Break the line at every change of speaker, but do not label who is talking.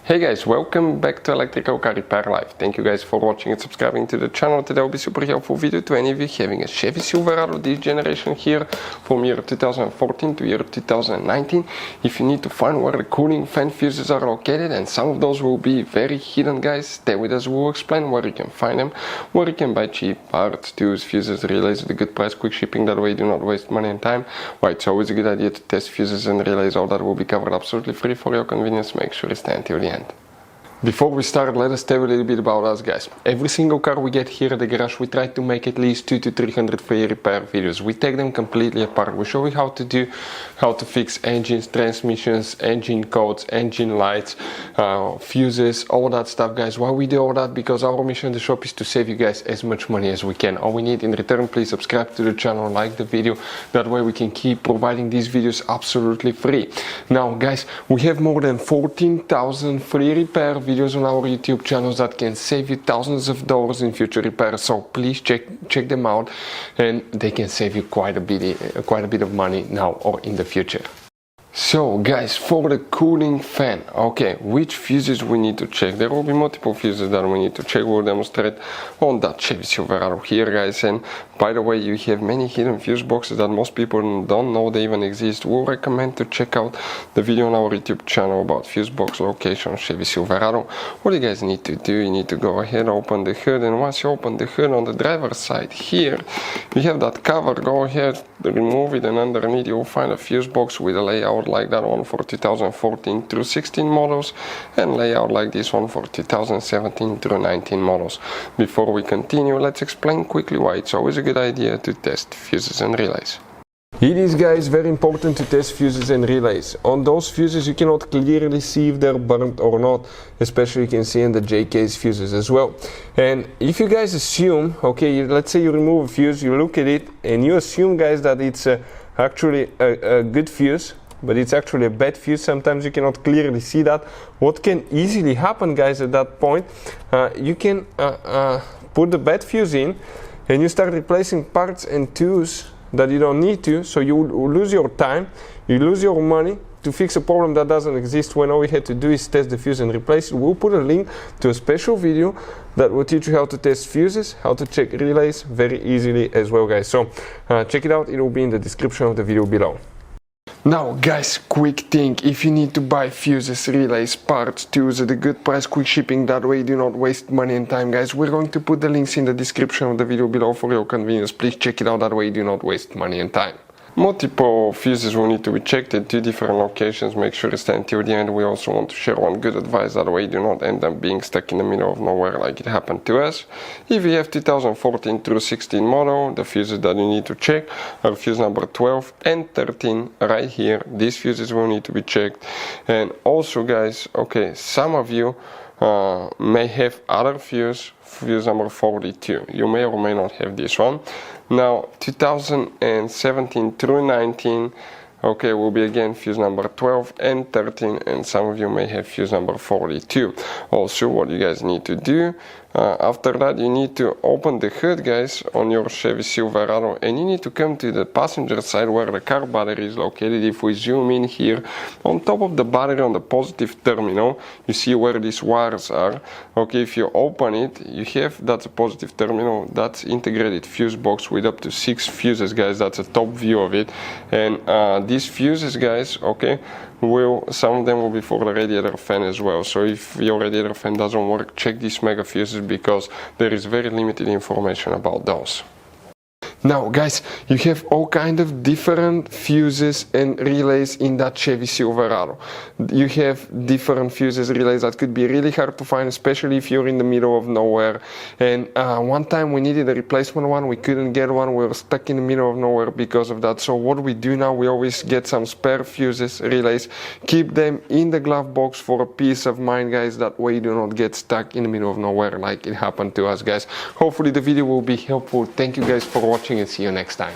Hey guys, welcome back to Electrical Car Repair Live. Thank you guys for watching and subscribing to the channel. Today will be super helpful video to any of you having a Chevy Silverado this generation here from year 2014 to year 2019. If you need to find where the cooling fan fuses are located, and some of those will be very hidden, guys, stay with us. We'll explain where you can find them, where you can buy cheap parts, tools, fuses, relays at a good price, quick shipping, that way you do not waste money and time. Why it's always a good idea to test fuses and relays. All that will be covered absolutely free for your convenience. Make sure you stay until the end. Before we start, let us tell you a little bit about us, guys. Every single car we get here at the garage, we try to make at least 200 to 300 free repair videos. We take them completely apart. We show you how to fix engines, transmissions, engine codes, engine lights, fuses, all that stuff, guys. Why we do all that? Because our mission in the shop is to save you guys as much money as we can. All we need in return, please subscribe to the channel, like the video. That way we can keep providing these videos absolutely free. Now, guys, we have more than 14,000 free repair videos on our YouTube channels that can save you thousands of dollars in future repairs. So please check them out, and they can save you quite a bit of money now or in the future. So guys, for the cooling fan, okay, which fuses we need to check? There will be multiple fuses that we need to check. We'll demonstrate on that Chevy Silverado here, guys. And by the way, you have many hidden fuse boxes that most people don't know they even exist. We'll recommend to check out the video on our YouTube channel about fuse box location Chevy Silverado. What you guys need to do, you need to go ahead, open the hood, and once you open the hood on the driver's side here, you have that cover. Go ahead, remove it, and underneath you'll find a fuse box with a layout like that one for 2014 through 16 models, and layout like this one for 2017 through 19 models. Before we continue, let's explain quickly why it's always a good idea to test fuses and relays. It is, guys, very important to test fuses and relays. On those fuses you cannot clearly see if they're burnt or not, especially you can see in the JK's fuses as well. And if you guys assume, okay, let's say you remove a fuse, you look at it and you assume, guys, that it's actually a good fuse, but it's actually a bad fuse. Sometimes you cannot clearly see that. What can easily happen, guys, at that point, you can put the bad fuse in and you start replacing parts and tools that you don't need to, so you lose your time, you lose your money to fix a problem that doesn't exist, when all we had to do is test the fuse and replace it. We'll put a link to a special video that will teach you how to test fuses, how to check relays very easily as well, guys. So check it out, it will be in the description of the video below. Now, guys, quick thing: if you need to buy fuses, relays, parts, tools at a good price, quick shipping, that way you do not waste money and time, guys, we're going to put the links in the description of the video below for your convenience. Please check it out, that way you do not waste money and time. Multiple fuses will need to be checked at 2 different locations. Make sure to stay until the end. We also want to share one good advice, that way you do not end up being stuck in the middle of nowhere like it happened to us. If you have 2014 through 16 model, the fuses that you need to check are fuse number 12 and 13 right here. These fuses will need to be checked. And also, guys, okay, some of you may have other fuse number 42. You may or may not have this one. Now 2017 through 19, okay, will be again fuse number 12 and 13, and some of you may have fuse number 42. Also, what you guys need to do, after that, you need to open the hood, guys, on your Chevy Silverado, and you need to come to the passenger side where the car battery is located. If we zoom in here, on top of the battery on the positive terminal, you see where these wires are. Okay, if you open it, you have, that's a positive terminal, that's integrated fuse box with up to 6 fuses, guys. That's a top view of it. And these fuses, guys, okay, some of them will be for the radiator fan as well. So if your radiator fan doesn't work, check these mega fuses, because there is very limited information about those. Now, guys, you have all kind of different fuses and relays in that Chevy Silverado. You have different fuses, relays that could be really hard to find, especially if you're in the middle of nowhere. And one time we needed a replacement one, we couldn't get one, we were stuck in the middle of nowhere because of that. So what we do now, we always get some spare fuses, relays, keep them in the glove box for a peace of mind, guys. That way you do not get stuck in the middle of nowhere like it happened to us, guys. Hopefully the video will be helpful. Thank you guys for watching, and see you next time.